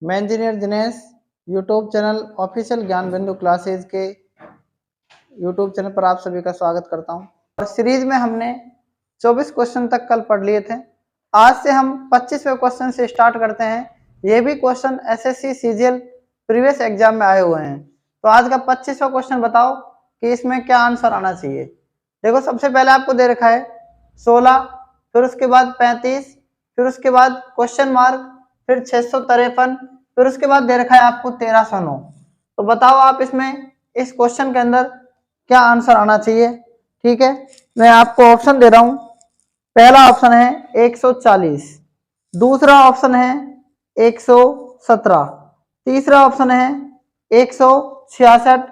मैं engineer Dinesh YouTube channel official ज्ञान बिंदु क्लासेज के यूट्यूब चैनल पर आप सभी का स्वागत करता हूं। और सीरीज में हमने 24 क्वेश्चन तक कल पढ़ लिए थे। आज से हम 25वें क्वेश्चन से स्टार्ट करते हैं। ये भी question SSC CGL previous exam में आए हुए हैं। तो आज का 25वां क्वेश्चन बताओ कि इसमें क्या आंसर आना चाहिए। देखो, सबसे पहले आपको दे रखा है 16, फिर उसके बाद 35, फिर उसके बाद क्वेश्चन मार्क, फिर 653, फिर उसके बाद दे रखा है आपको 1309। तो बताओ आप इसमें इस क्वेश्चन के अंदर क्या आंसर आना चाहिए। ठीक है, मैं आपको ऑप्शन दे रहा हूं। पहला ऑप्शन है 140, दूसरा ऑप्शन है 117, तीसरा ऑप्शन है 166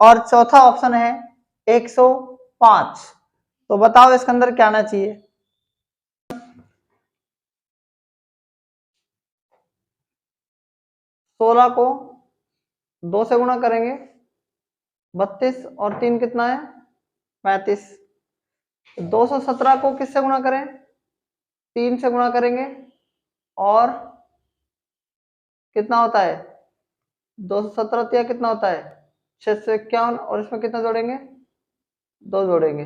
और चौथा ऑप्शन है 105। तो बताओ इसके अंदर क्या आना चाहिए। 16 को 2 से गुणा करेंगे 32 और 3 कितना है 35। 217 को किससे गुणा करें 3 से गुणा करेंगे और कितना होता है 217 कितना होता है 651 और इसमें कितना जोड़ेंगे 2 जोड़ेंगे।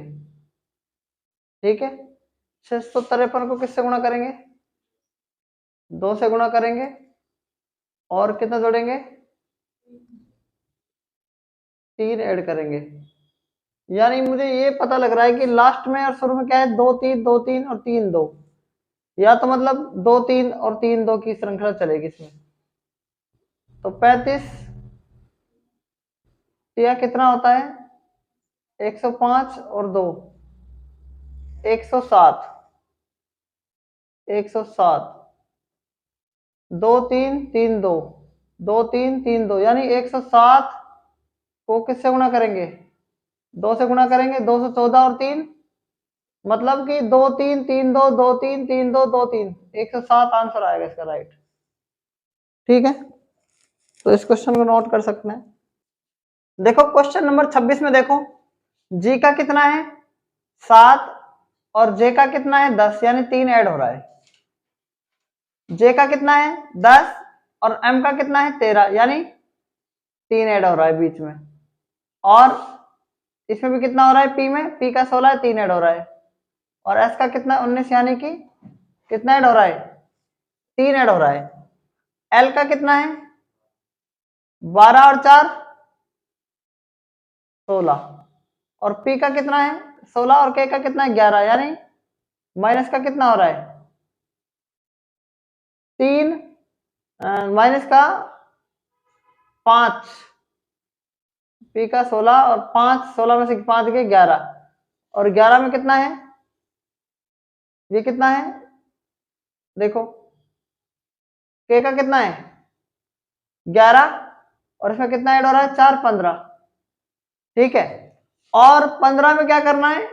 ठीक है, 653 को किससे गुणा करेंगे 2 से गुणा करेंगे और कितना जोड़ेंगे 3 ऐड करेंगे। यानी मुझे ये पता लग रहा है कि लास्ट में और शुरू में क्या है 2 3 2 3 और 3 2, या तो मतलब 2 3 और 3 2 की श्रृंखला चलेगी इसमें। तो 35 या कितना होता है 105 और 2 107, 107, 2 3 3 2 2 3 3 2, यानी 107 को किससे गुणा करेंगे 2 से गुणा करेंगे 214 और 3, मतलब कि 2 3 3 2 2 3 3 2 2 3 107 आंसर आएगा इसका राइट। ठीक है, तो इस क्वेश्चन को नोट कर सकते हैं। देखो क्वेश्चन नंबर 26 में देखो, जी का कितना है 7 और जे का कितना है 10, यानी 3 ऐड हो रहा है। जे का कितना है 10 और एम का कितना है 13, यानी 3 ऐड हो रहा है बीच में। और इसमें भी कितना हो रहा है पी में, पी का 16 है 3 ऐड हो रहा है। और एस का कितना 19, यानी कि कितना ऐड हो रहा है 3 ऐड हो रहा है। एल का कितना है 12 और 4 16, और पी का कितना है 16 और के का कितना है 11, यानी माइनस का कितना हो रहा है 3 माइनस का 5, पी का 16 और 5, 16 में से 5 के 11, और 11 में कितना है ये कितना है देखो के का कितना है 11 और इसमें कितना ऐड हो रहा है 4 15। ठीक है, और 15 में क्या करना है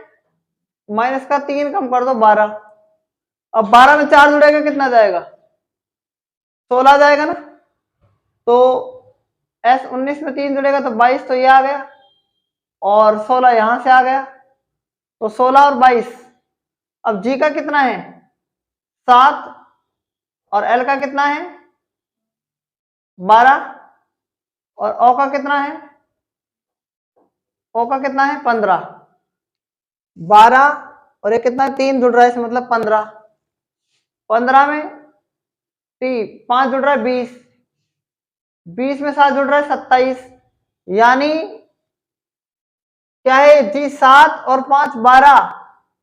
माइनस का 3 कम कर दो 12। अब 12 में 4 जुड़ेगा कितना जाएगा 16 जाएगा ना। तो एस 19 में 3 जुड़ेगा तो 22, तो ये आ गया, और 16 यहां से आ गया, तो 16 और 22। अब जी का कितना है 7 और एल का कितना है 12, और ओ का कितना है 15। 12 और ये कितना 3 जुड़ रहा है इसमें, मतलब 15। 15 में 5 जुड़ रहा है 20, 20 में 7 जुड़ रहा है 27, यानी क्या है जी 7 और 5 12,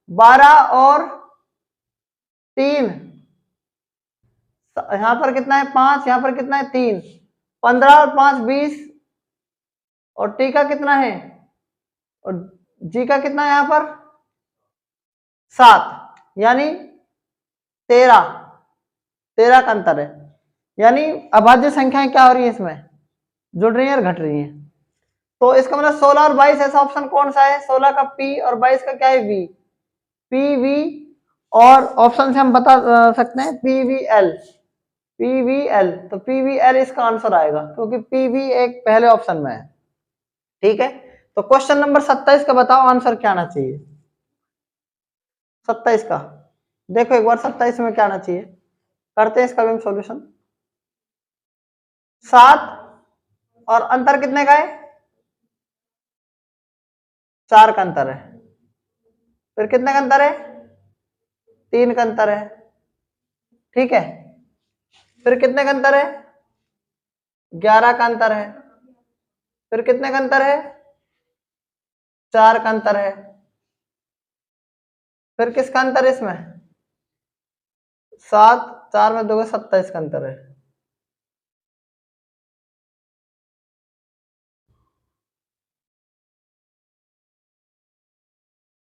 12 और 3 यहां पर कितना है 5, यहां पर कितना है 3, 15 और 5 20, और टी का कितना है और जी का कितना है यहां पर 7, यानी 13 का अंतर है। यानी अभाज्य संख्याएं क्या हो रही है इसमें जुड़ रही है और घट रही है। तो इसका मतलब 16 और 22 ऐसा ऑप्शन कौन सा है 16 का पी और 22 का क्या है वी, पी वी, और ऑप्शन से हम बता सकते हैं पीवीएल, पीवीएल। तो पीवीएल इसका आंसर आएगा क्योंकि पीवी एक पहले ऑप्शन में है। ठीक है, तो क्वेश्चन नंबर 27 का बताओ आंसर क्या आना चाहिए। 27 का देखो एक बार 27 में क्या आना चाहिए, करते हैं इसका भी हम सॉल्यूशन। 7 और अंतर कितने का है? 4 का अंतर है। फिर कितने का अंतर है? 3 का अंतर है। ठीक है, फिर कितने का अंतर है? 11 का अंतर है। फिर कितने का अंतर है? 4 का अंतर है। फिर किसका अंतर है इसमें? 7, 4 में 2 27 का अंतर है।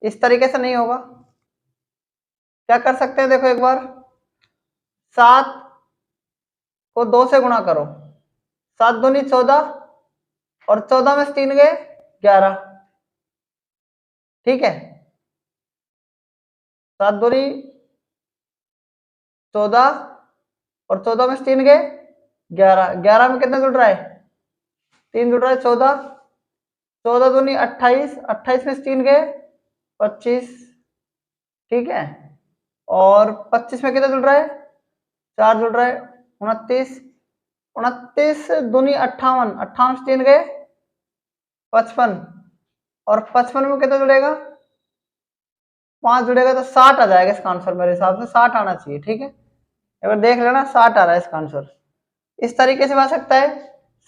इस तरीके से नहीं होगा। क्या कर सकते हैं, देखो एक बार, 7 को 2 से गुणा करो, 7 दूनी 14 और 14 में से 3 गए 11। ठीक है, 7 दूनी 14 और 14 में से 3 गए 11। 11 में कितना जुड़ रहा है? 3 जुड़ रहा है। 14, 14 दूनी 28, 28 में से 3 गए 25। ठीक है, और 25 में कितना जुड़ रहा है? 4 जुड़ रहा है। 29, 29 दूनी 58, 58 से 3 गए 55, और 55 में कितना जुड़ेगा? 5 जुड़ेगा तो 60 आ जाएगा इसका आंसर। मेरे हिसाब से 60 आना चाहिए। ठीक है, एक बार देख लेना, 60 आ रहा है इसका आंसर। इस तरीके से आ सकता है।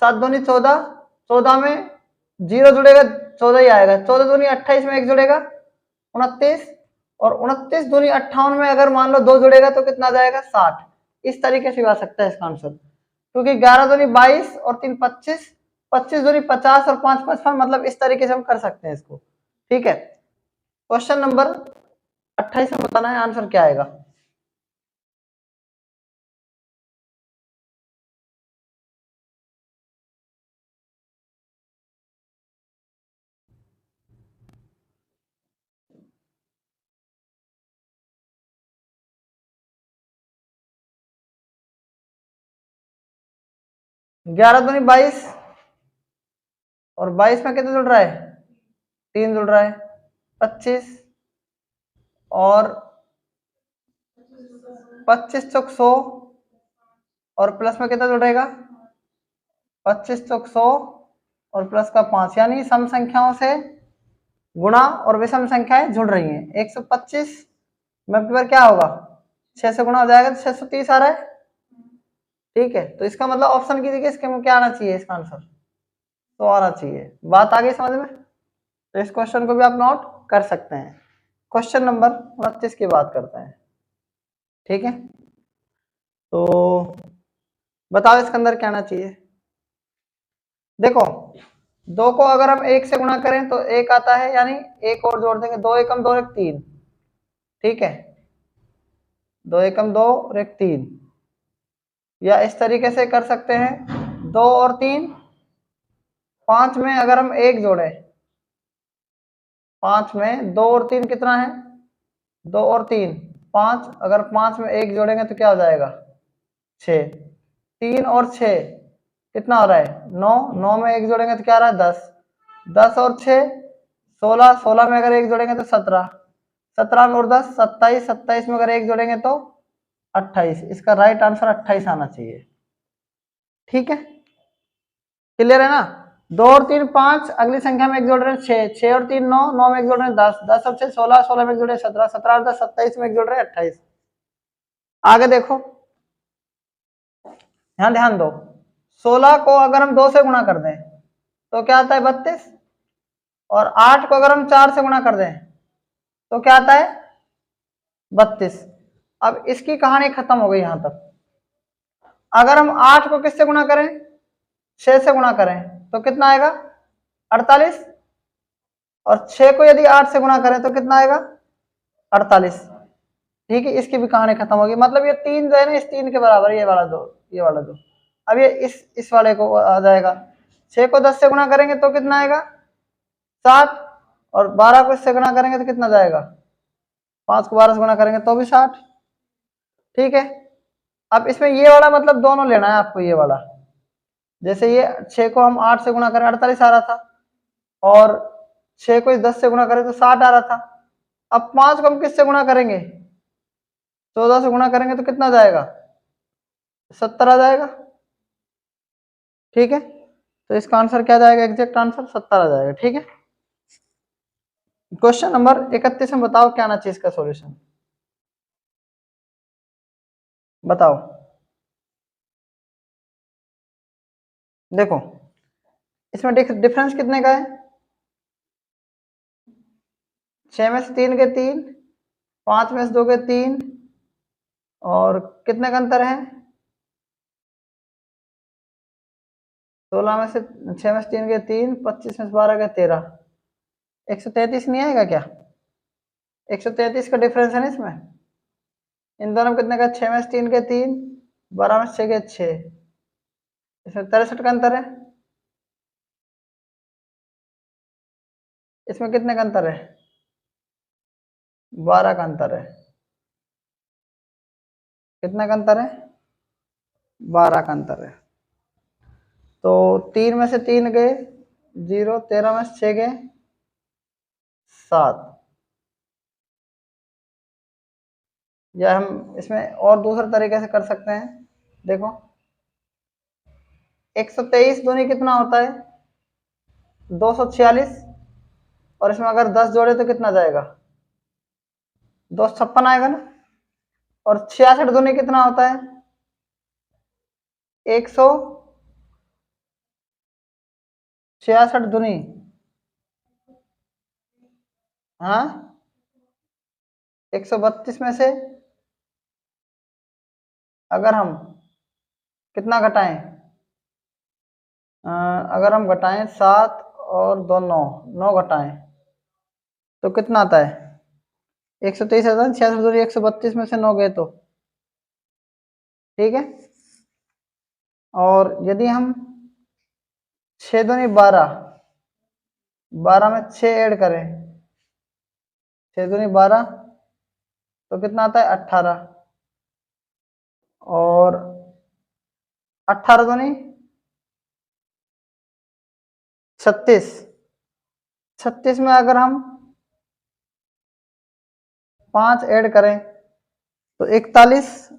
7 दूनी 14, 14 में 0 जुड़ेगा 14 ही आएगा। 14 दूनी 28 में 1 जुड़ेगा 29, और 29 दूनी 58 में अगर मान लो 2 जुड़ेगा तो कितना आ जाएगा? 60। इस तरीके से आ सकता है इसका आंसर, क्योंकि 11 दूनी 22 और 3 25, 25 दूनी 50 और 5 55, मतलब इस तरीके से हम कर सकते हैं इसको। ठीक है, क्वेश्चन नंबर 28 में बताना है आंसर क्या आएगा। ग्यारह दूनी 22 और 22 में कितना जुड़ रहा है? 3 जुड़ रहा है। 25 और 25 चौक 100 और प्लस में कितना जुड़ेगा? 25 चौक 100 और प्लस का 5, यानी सम संख्याओं से गुणा और विषम संख्याएं जुड़ रही हैं। 125 में क्या होगा? 6 से गुणा हो जाएगा तो 630 आ रहा है। ठीक है, तो इसका मतलब ऑप्शन की जगह इसके में क्या आना चाहिए? इसका आंसर तो आना चाहिए। बात आ गई समझ में? तो इस क्वेश्चन को भी आप नोट कर सकते हैं। क्वेश्चन नंबर 29 की बात करते हैं। ठीक है, तो बताओ इसके अंदर क्या आना चाहिए। देखो, 2 को अगर हम 1 से गुणा करें तो 1 आता है, यानी 1 और जोड़ देंगे। 2 एकम 2 एक 3। ठीक है, 2 एकम 2 और 1 3। या इस तरीके से कर सकते हैं, 2 और 3, 5 में अगर हम 1 जोड़े, 5 में 2 और 3 कितना है? 2 और 3 5, अगर 5 में 1 जोड़ेंगे तो क्या हो जाएगा? 6। 3 और 6 कितना हो रहा है? 9। 9 में 1 जोड़ेंगे तो क्या आ रहा है? 10। 10 और 6 16। 16 में अगर 1 जोड़ेंगे तो 17। 17 में और 10 27। 27 में अगर 1 जोड़ेंगे तो 28। इसका राइट आंसर 28 आना चाहिए। ठीक है, क्लियर है ना? 2 और 3 5, अगली संख्या में 1 जोड़ रहे हैं 6। 6 और 3 9, 9 में 1 जोड़ रहे हैं 10। 10 और 6 16, 16 में 1 जोड़े 17। 17 और 10 27 में 1 जोड़ रहे हैं 28। आगे देखो, ध्यान ध्यान दो। 16 को अगर हम 2 से गुणा कर दें तो क्या आता है? 32। और 8 को अगर हम 4 से गुणा कर दें तो क्या आता है? 32। अब इसकी कहानी खत्म हो गई यहां तक। अगर हम 8 को किससे गुणा करें? 6 से गुणा करें तो कितना आएगा? 48। और 6 को यदि 8 से गुणा करें तो कितना आएगा? 48। ठीक है, इसकी भी कहानी खत्म होगी। मतलब ये 3 जो है ना, इस 3 के बराबर, ये वाला 2, ये वाला 2। अब ये इस वाले को आ जाएगा। 6 को 10 से गुणा करेंगे तो कितना आएगा? 60। और 12 को इससे गुणा करेंगे तो कितना जाएगा? 5 को 12 से गुणा करेंगे तो भी 60। ठीक है, अब इसमें ये वाला मतलब दोनों लेना है आपको। ये वाला, जैसे ये 6 को हम 8 से गुणा करें 48 आ रहा था, और 6 को 10 से गुणा करें तो 60 आ रहा था। अब 5 को हम किससे गुणा करेंगे? 14 से गुणा करेंगे तो कितना जाएगा? 70 आ जाएगा। ठीक है, तो इसका आंसर क्या जाएगा, एग्जैक्ट आंसर 70 आ जाएगा। ठीक है, क्वेश्चन नंबर 31 में बताओ क्या आना चाहिए इसका सॉल्यूशन, बताओ। देखो इसमें डिफरेंस कितने का है, 6 में से 3 के 3, 5 में से 2 के 3, और कितने का अंतर है, 16 में से 6 में से 3 के 3, 25 में से 12 के 13, 133 नहीं आएगा क्या, 133 का डिफरेंस है ना इसमें, इन दोनों में कितने का, 6 में से 3 के 3, 12 में से 6 के 6, इसमें 63 का अंतर है, इसमें कितने का अंतर है, 12 का अंतर है, कितने का अंतर है, 12 का अंतर है। तो 3 में से 3 गए 0, 13 में से 6 गए 7। या हम इसमें और दूसरे तरीके से कर सकते हैं, देखो 123 दूनी कितना होता है, 246, और इसमें अगर 10 जोड़े तो कितना जाएगा, 256 आएगा ना, और 66 दूनी कितना होता है, 166 दूनी, हाँ 132 में से अगर हम कितना घटाएं, अगर हम घटाएं 7 और 2 9, 9 घटाएं तो कितना आता है, 123 आता है, 66 दूरी 132 में से 9 गए तो, ठीक है। और यदि हम 6 दूनी 12, 12 में 6 ऐड करें, 6 दूनी 12 तो कितना आता है 18, और 18 दूनी 36, 36 में अगर हम 5 ऐड करें तो 41,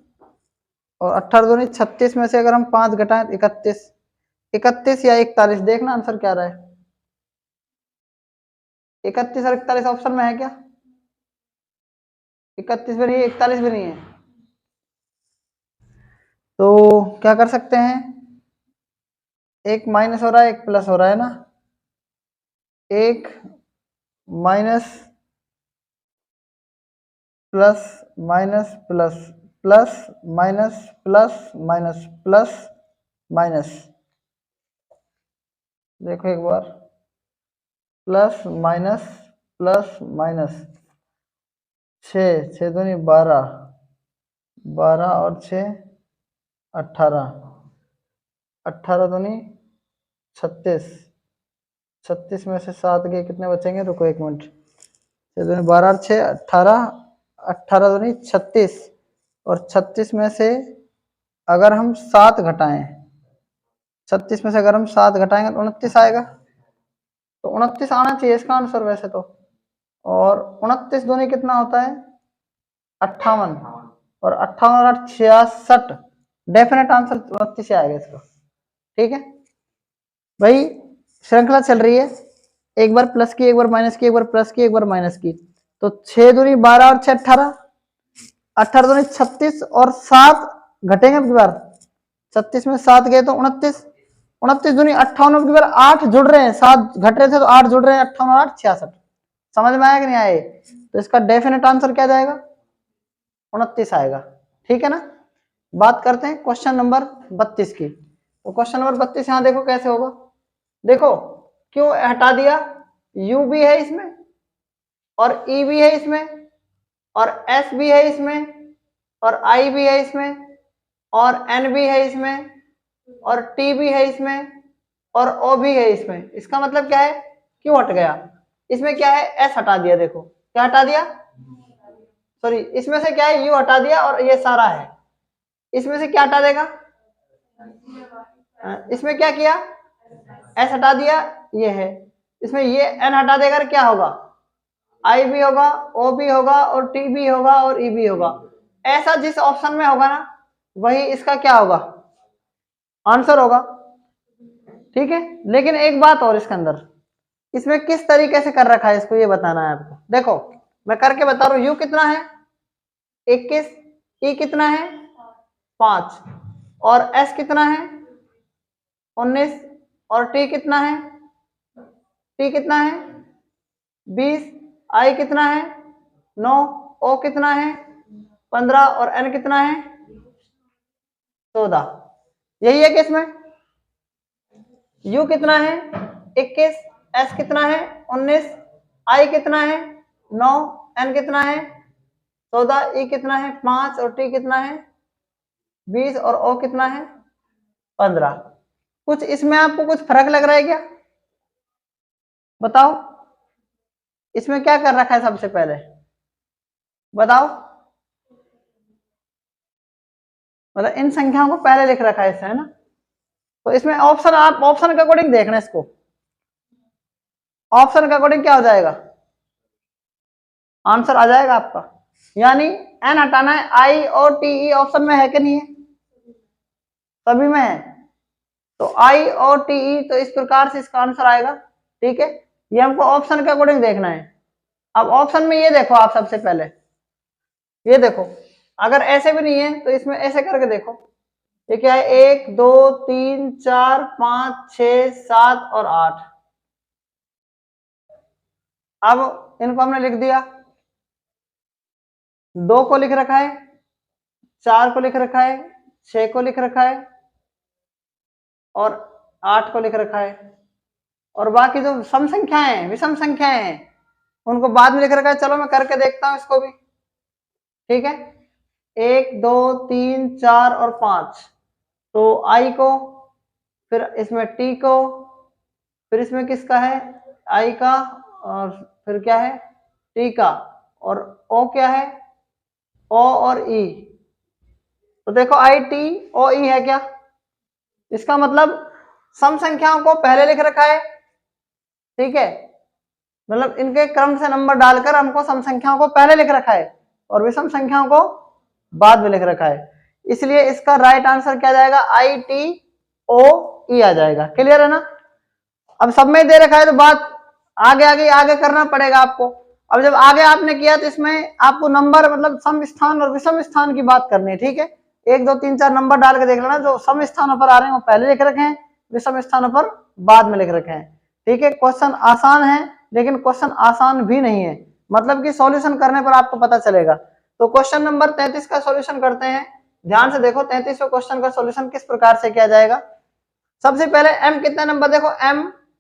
और 18 दूनी 36 में से अगर हम 5 घटाएं तो 31, 31 या 41, देखना आंसर क्या रहा है, 31 और 41 ऑप्शन में है क्या, 31 भी नहीं है, 41 भी नहीं है, तो क्या कर सकते हैं, एक माइनस हो रहा है, एक प्लस हो रहा है ना, एक minus plus minus plus, plus minus plus minus plus minus, देखो एक बार, प्लस माइनस प्लस माइनस, 6 दूनी 12, 12 और 6 18, 18 दूनी 36, 36 में से 7 के कितने बचेंगे, रुको एक मिनट, 6 दूनी 12 और 6 18, 18 दूनी 36, और 36 में से अगर हम 7 घटाएं, 36 में से अगर हम 7 घटाएंगे तो 29 आएगा, तो 29 आना चाहिए इसका आंसर वैसे तो, और 29 दूनी कितना होता है 58, और 58 और 66, डेफिनेट आंसर 29 आएगा इसका। ठीक है भाई, श्रृंखला चल रही है, एक बार प्लस की, एक बार माइनस की, एक बार प्लस की, एक बार माइनस की, तो 6 दूनी 12 और 6 18, 18 दूनी 36, और 7 घटेंगे अब की बार, 36 में 7 गए तो 29, 29 दूनी 58 की बार 8 जुड़ रहे हैं, 7 घट रहे थे तो 8 जुड़ रहे हैं, 58 और 8 66, समझ में आया कि नहीं आए, तो इसका डेफिनेट आंसर क्या जाएगा, 29 आएगा। ठीक है ना, बात करते हैं क्वेश्चन नंबर 32 की, तो क्वेश्चन नंबर 32 यहाँ देखो कैसे होगा, देखो क्यों हटा दिया, u भी है इसमें, और e भी है इसमें, और s भी है इसमें, और i भी है इसमें, और n भी है इसमें, और t भी है इसमें, और o भी है इसमें, इसका मतलब क्या है, क्यों हट गया, इसमें क्या है, s हटा दिया, देखो क्या हटा दिया, सॉरी इसमें से क्या है, u हटा दिया, और ये सारा है, इसमें से क्या हटा देगा, इसमें क्या किया, s हटा दिया, ये है, इसमें ये n हटा देगा, क्या होगा, i भी होगा, o भी होगा, और t भी होगा, और e भी होगा, ऐसा जिस ऑप्शन में होगा ना वही इसका क्या होगा, आंसर होगा। ठीक है। लेकिन एक बात और इसके अंदर, इसमें किस तरीके से कर रखा है इसको ये बताना है आपको। देखो मैं करके बता रहा हूँ। यू कितना है 21, ई कितना है 5, और एस कितना है 19, और टी कितना है 20, आई कितना है 9, ओ कितना है 15, और एन कितना है 14। यही है कि इसमें यू कितना है 21, एस कितना है 19, आई कितना है 9, एन कितना है 14, ई कितना है 5, और टी कितना है 20, और ओ कितना है 15। कुछ इसमें आपको कुछ फर्क लग रहा है क्या, बताओ। इसमें क्या कर रखा है सबसे पहले बताओ। मतलब इन संख्याओं को पहले लिख रखा है इससे, है ना। तो इसमें ऑप्शन, आप ऑप्शन के अकॉर्डिंग देखना इसको। ऑप्शन के अकॉर्डिंग क्या हो जाएगा, आंसर आ जाएगा आपका। यानी एन हटाना है, आई और टी ई ऑप्शन में है कि नहीं है, सभी में है। तो आई और टी ई, तो इस प्रकार से इसका आंसर आएगा। ठीक है, ये हमको ऑप्शन के अकॉर्डिंग देखना है। अब ऑप्शन में ये देखो आप, सबसे पहले ये देखो, अगर ऐसे भी नहीं है तो इसमें ऐसे करके देखो। ये क्या है 1 2 3 4 5 6 7 और 8। अब इनको हमने लिख दिया, 2 को लिख रखा है, 4 को लिख रखा है, 6 को लिख रखा है, और 8 को लिख रखा है। और बाकी जो सम संख्याएं हैं, विषम संख्याएं हैं, उनको बाद में लिख रखा है। चलो मैं करके देखता हूं इसको भी। ठीक है, 1 2 3 4 और 5, तो आई को, फिर इसमें टी को, फिर इसमें किसका है आई का, और फिर क्या है टी का, और ओ क्या है ओ और ई। तो देखो आई टी ओ ई है क्या, इसका मतलब सम संख्याओं को पहले लिख रखा है। ठीक है, मतलब इनके क्रम से नंबर डालकर हमको सम संख्याओं को पहले लिख रखा है और विषम संख्याओं को बाद में लिख रखा है। इसलिए इसका राइट आंसर क्या जाएगा, आई टी ओ ई आ जाएगा। क्लियर है ना। अब सब में दे रखा है तो बात आगे करना पड़ेगा आपको। अब जब आगे आपने किया तो इसमें आपको नंबर, मतलब सम स्थान और विषम स्थान की बात करनी है। ठीक है, 1 2 3 4 नंबर डाल के देख लेना, जो सम स्थानों पर आ रहे हैं वो पहले लिख रखे हैं, विषम स्थानों पर बाद में लिख रखे हैं। ठीक है, क्वेश्चन आसान है, लेकिन क्वेश्चन आसान भी नहीं है, मतलब कि सॉल्यूशन करने पर आपको पता चलेगा। तो क्वेश्चन नंबर 33 का सॉल्यूशन करते हैं। ध्यान से देखो 33वें क्वेश्चन का सॉल्यूशन किस प्रकार से किया जाएगा। सबसे पहले m कितना नंबर, देखो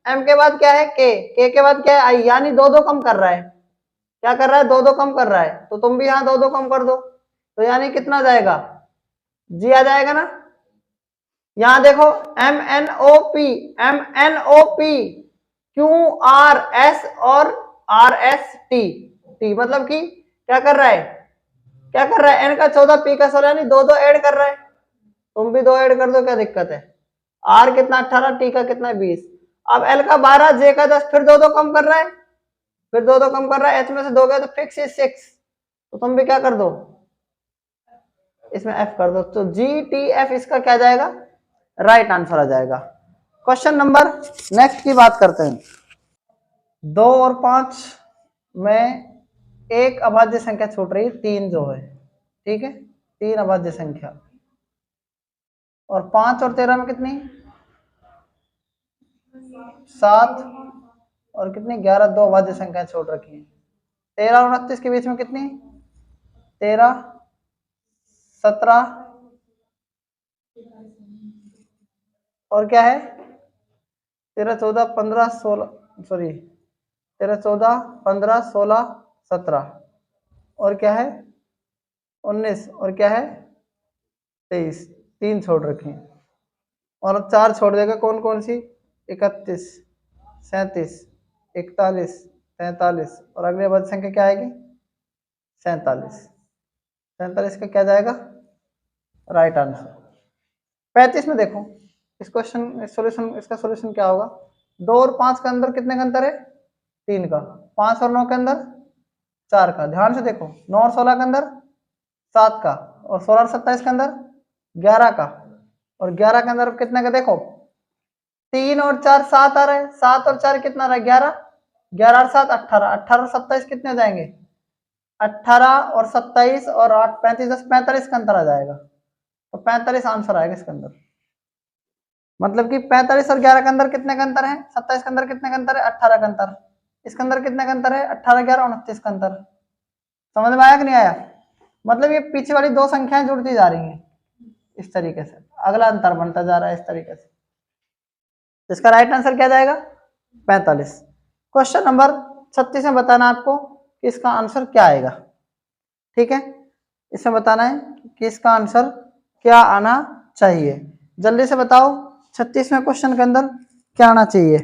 m के बाद क्या है k के बाद क्या है i, यानी 2 2 कम कर रहा है। क्या कर रहा है 2 2 कम कर रहा है, तो तुम भी यहाँ 2 2 कम कर दो, तो यानी कितना जाएगा जी आ जाएगा ना। यहां देखो MNOP Q R S और R S T मतलब कि क्या कर रहा है n का 14 p का 16, यानी 2 2 ऐड कर रहा है। तुम भी 2 ऐड कर दो, क्या दिक्कत है। r कितना 18, t का कितना 20। अब l का 12, j का 10, फिर 2 2 कम कर रहा है, h में से 2 गए तो फिक्स 6, तो तुम भी क्या कर दो इसमें f कर दो। तो g t f इसका क्या जाएगा, राइट आंसर आ जाएगा। क्वेश्चन नंबर नेक्स्ट की बात करते हैं। 2 और 5 में एक अभाज्य संख्या छूट रही है, 3 जो है। ठीक है, 3 अभाज्य संख्या, और 5 और 13 में कितनी 7 और कितनी 11, 2 अभाज्य संख्याएं छोड़ रखी है। 13 और 29 के बीच में कितनी 13 17 और क्या है 13 14 15 16, सॉरी 13 14 15 16 17, और क्या है 19, और क्या है 23, 3 छोड़ रखी है। और 4 छोड़ देगा, कौन कौन सी 31 37 41 43, और अगली अभाज्य संख्या क्या आएगी 47 का क्या जाएगा राइट आंसर। 35 में देखो इस क्वेश्चन सॉल्यूशन, इसका सॉल्यूशन क्या होगा। 2 और 5 के अंदर कितने का अंतर है 3 का, 5 और 9 के अंदर 4 का। ध्यान से देखो 9 और 16 के अंदर 7 का, और 16 और 27 के अंदर 11 का, और 11 के अंदर कितने का देखो 3 और 4 7 आ रहा है, 7 और 4 कितना रहा है 11, 11 और 7 18, 18 और 27 कितने हो जाएंगे 18 और 27 और 8 35 10 45 का अंतर आ जाएगा। तो 45 आंसर आएगा इसके अंदर। मतलब कि 45 और 11 का अंदर कितने का अंतर है, 27 का अंदर कितने का अंतर है 18 का अंतर, इसके अंदर कितने का अंतर है 18 11 29 का अंतर। समझ में आया कि नहीं आया? मतलब ये पीछे वाली दो संख्याएं जुड़ती जा रही हैं इस तरीके से, अगला अंतर बनता जा रहा है इस तरीके से। इसका राइट आंसर क्या जाएगा 45। क्वेश्चन नंबर 36 में बताना आपको कि इसका आंसर क्या आएगा। ठीक है, इसमें बताना है कि इसका आंसर क्या आना चाहिए। जल्दी से बताओ 36वें क्वेश्चन के अंदर क्या आना चाहिए।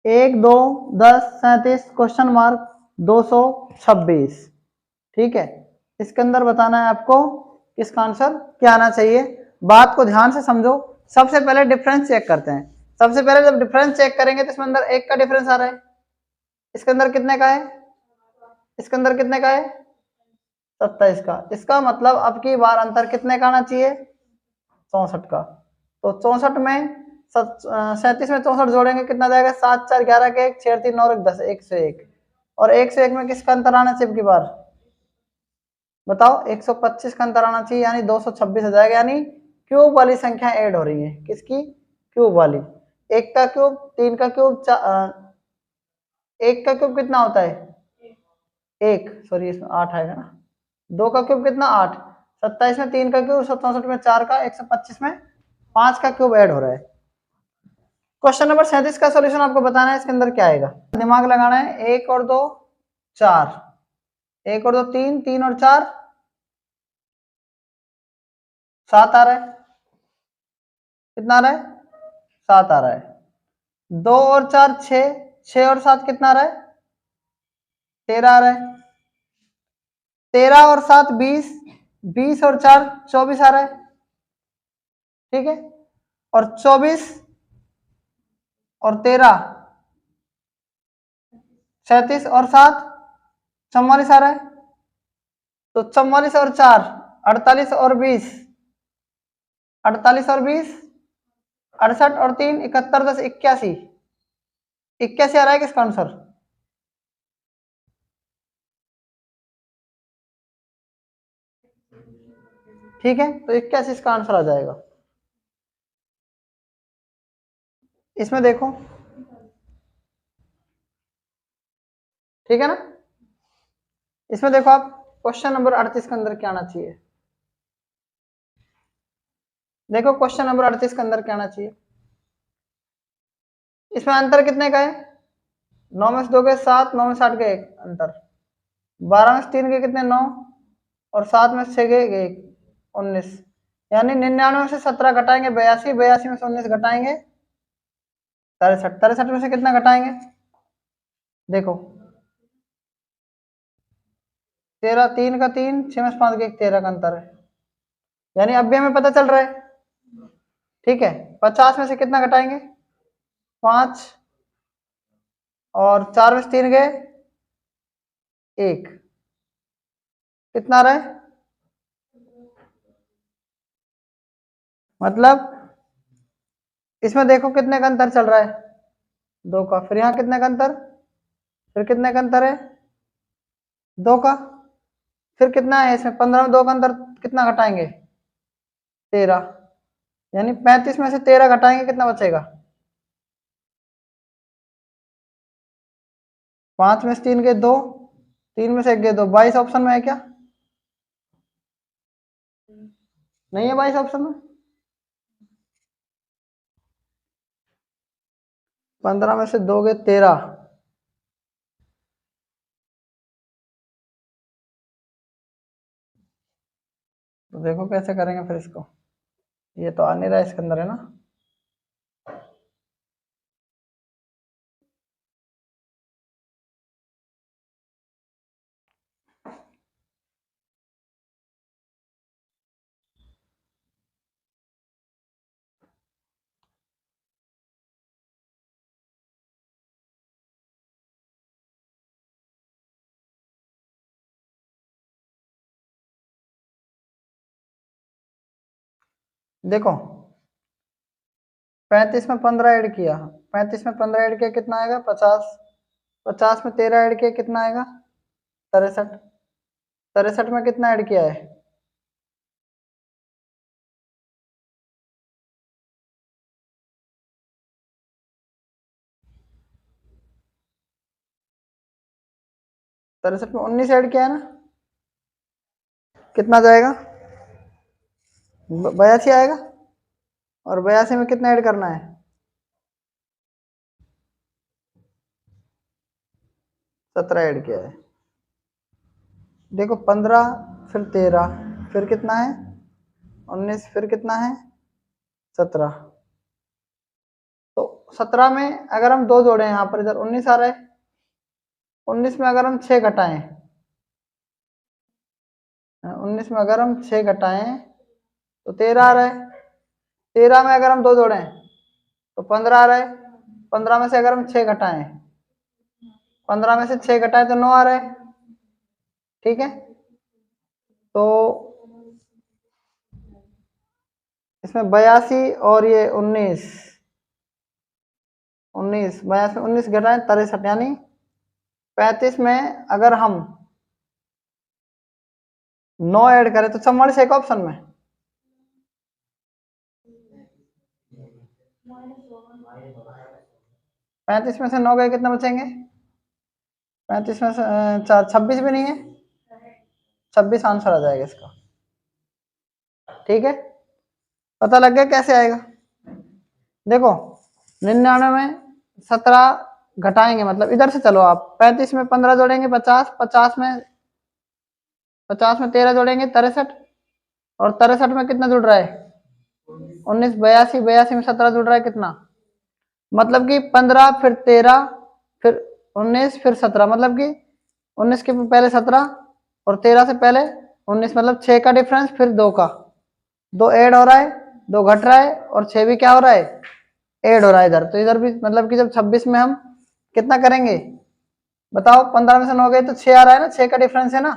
1 2 10 37 क्वेश्चन मार्क 226। ठीक है, इसके अंदर बताना है आपको इसका आंसर क्या आना चाहिए। बात को ध्यान से समझो। सबसे पहले डिफरेंस चेक करते हैं। सबसे पहले जब डिफरेंस चेक करेंगे तो इसमें अंदर 1 का डिफरेंस आ रहा है, इसके अंदर कितने का है, इसके अंदर कितने का है 27 का। इसका मतलब अब की बार अंतर कितने का आना चाहिए 64 का। तो 64 में 37 में 64 जोड़ेंगे कितना जाएगा 7 4 11 के 1 6 3 9 1 10 101। और 101 में किसका अंतर आना चाहिए अब की बार बताओ 125 का अंतर आना चाहिए, यानी 226 हो जाएगा। यानी क्यूब वाली संख्या ऐड हो रही है, किसकी क्यूब वाली। 1 का क्यूब 3 का क्यूब 1 का क्यूब कितना होता है 1, सॉरी इसमें 8 आएगा ना। 2 का क्यूब कितना 8, 27 में 3 का क्यूब 64 में 4 का 125 में 5 का क्यूब ऐड हो रहा है। क्वेश्चन नंबर 37 का सॉल्यूशन आपको बताना है, इसके अंदर क्या आएगा। दिमाग लगाना है। 1 और 2 4, 1 और 2 3, 3 और 4 7 आ रहा है, कितना आ रहा है 7 आ रहा है। 2 और 4 6, 6 और 7 कितना आ रहा है 13 आ रहा है। 13 और 7 20, 20 और 4 24 आ रहा है। ठीक है, और 24 और 13 37 और 7 44 आ रहा है। तो 44 और 4 48 और 20, 48 और 20 68 और 3 71 10 81, 81 आ रहा है किसका आंसर। ठीक है, तो 81 इसका आंसर आ जाएगा। इसमें देखो, ठीक है ना। इसमें देखो आप क्वेश्चन नंबर 38 के अंदर क्या आना चाहिए। देखो क्वेश्चन नंबर 38 के अंदर क्या आना चाहिए। इसमें अंतर कितने का है 9 में से 2 के 7, 9 में से 8 के 1 अंतर, 12 में से 3 के कितने 9 और 7 में से 6 के 1 19। यानी 99 में से 17 घटाएंगे 82, 82 में से 19 घटाएंगे 63, 63 में से कितना घटाएंगे देखो 13, 3 का 3, 6 में से 5 के 1 13 का अंतर है। यानी अब भी हमें पता चल रहा है। ठीक है, 50 में से कितना घटाएंगे 5 और 4 में से 3 गए 1, कितना आ रहा है मतलब इसमें देखो कितने का अंतर चल रहा है 2 का, फिर यहाँ कितने का अंतर, फिर कितने का अंतर है 2 का, फिर कितना है इसमें 15 में 2 का अंतर कितना घटाएंगे 13, यानी 35 में से 13 घटाएंगे कितना बचेगा 5 में से 3 गए 2, 3 में से 1 गए 2, 22 ऑप्शन में है क्या, नहीं है 22 ऑप्शन में। 15 में से 2 गए 13, तो देखो कैसे करेंगे फिर इसको, ये तो आ नहीं रहा इसके अंदर है ना। देखो 35 में 15 ऐड किया, 35 में 15 ऐड किया कितना आएगा 50, 50 में 13 ऐड किया कितना आएगा 63, 63 में कितना ऐड किया है 63 में 19 ऐड किया है ना, कितना जाएगा 82 आएगा। और 82 में कितना ऐड करना है 17 ऐड किया है। देखो 15 फिर 13 फिर कितना है 19 फिर कितना है 17। तो 17 में अगर हम 2 जोड़े यहाँ पर, इधर 19 आ रहा है, 19 में अगर हम 6 घटाएं, 19 में अगर हम 6 घटाएं तो 13 आ रहा है। 13 में अगर हम 2 जोड़ें तो 15 आ रहा है। 15 में से अगर हम 6 घटाएं, 15 में से 6 घटाएं तो 9 आ रहा है। ठीक है, तो इसमें 82 और ये 19, 82 में 19 घटाएं 63, यानी 35 में अगर हम 9 ऐड करें तो 44 एक ऑप्शन में, पैंतीस में से 9 गए कितना बचेंगे 35 में से 4, 26 भी नहीं है, 26 आंसर आ जाएगा इसका। ठीक है, पता लग गया कैसे आएगा। देखो 99 में 17 घटाएंगे, मतलब इधर से चलो आप, 35 में 15 जोड़ेंगे 50, 50 में 13 जोड़ेंगे 63, और 63 में कितना जुड़ रहा है 19, 82, 82 में 17 जुड़ रहा है कितना, मतलब कि 15 फिर 13 फिर 19 फिर 17, मतलब कि 19 के पहले 17 और 13 से पहले 19, मतलब 6 का डिफरेंस फिर 2 का, 2 ऐड हो रहा है, 2 घट रहा है, और 6 भी क्या हो रहा है ऐड हो रहा है इधर। तो इधर भी मतलब कि जब 26 में हम कितना करेंगे बताओ, 15 में से 9 गए तो 6 आ रहा है ना, 6 का डिफरेंस है ना,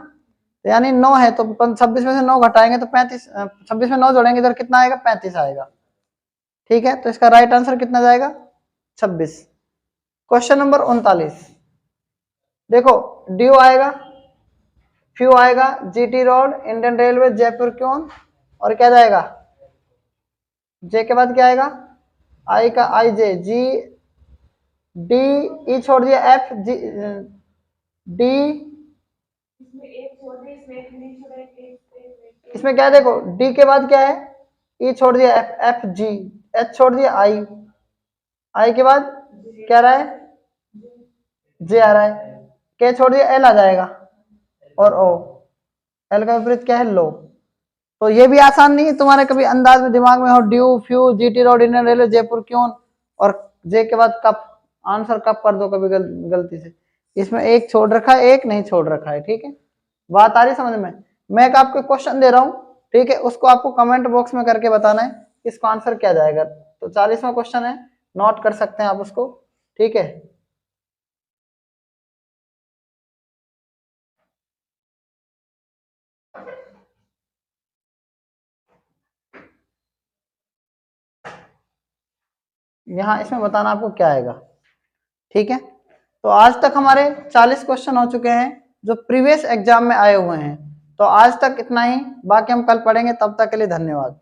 तो यानी 9 है, तो 26 में से 9 घटाएंगे तो 35, 26 में 9 जोड़ेंगे इधर कितना आएगा 35 आएगा। ठीक है, तो इसका राइट आंसर कितना जाएगा 26। क्वेश्चन नंबर 39, देखो ड्यू आएगा, फ्यू आएगा, GT road, Indian railway, Jaipur क्यों, और क्या जाएगा जे के बाद क्या आएगा आई का आई जे, जी डी, ई छोड़ दिया एफ, जी डी, इसमें क्या है देखो डी के बाद क्या है ई छोड़ दिया एफ, एफ जी, एच छोड़ दिया आई, आई के बाद क्या रहा है जे आ रहा है, के छोड़ दिया एल आ जाएगा, और ओ, एल का विपरीत क्या है लो। तो ये भी आसान नहीं है, तुम्हारे कभी अंदाज में दिमाग में हो due, few, GT road, Indian railway, Jaipur क्यों, और जे के बाद कब, आंसर कब कर दो कभी गलती से, इसमें एक छोड़ रखा है एक नहीं छोड़ रखा है। ठीक है, बात आ रही समझ में। मैं एक आपको क्वेश्चन दे रहा हूँ, ठीक है, उसको आपको कमेंट बॉक्स में करके बताना है इसका आंसर क्या जाएगा। तो 40वां क्वेश्चन है, नोट कर सकते हैं आप उसको। ठीक है, यहाँ इसमें बताना आपको क्या आएगा। ठीक है, तो आज तक हमारे 40 क्वेश्चन हो चुके हैं जो प्रीवियस एग्जाम में आए हुए हैं। तो आज तक इतना ही, बाकी हम कल पढ़ेंगे, तब तक के लिए धन्यवाद।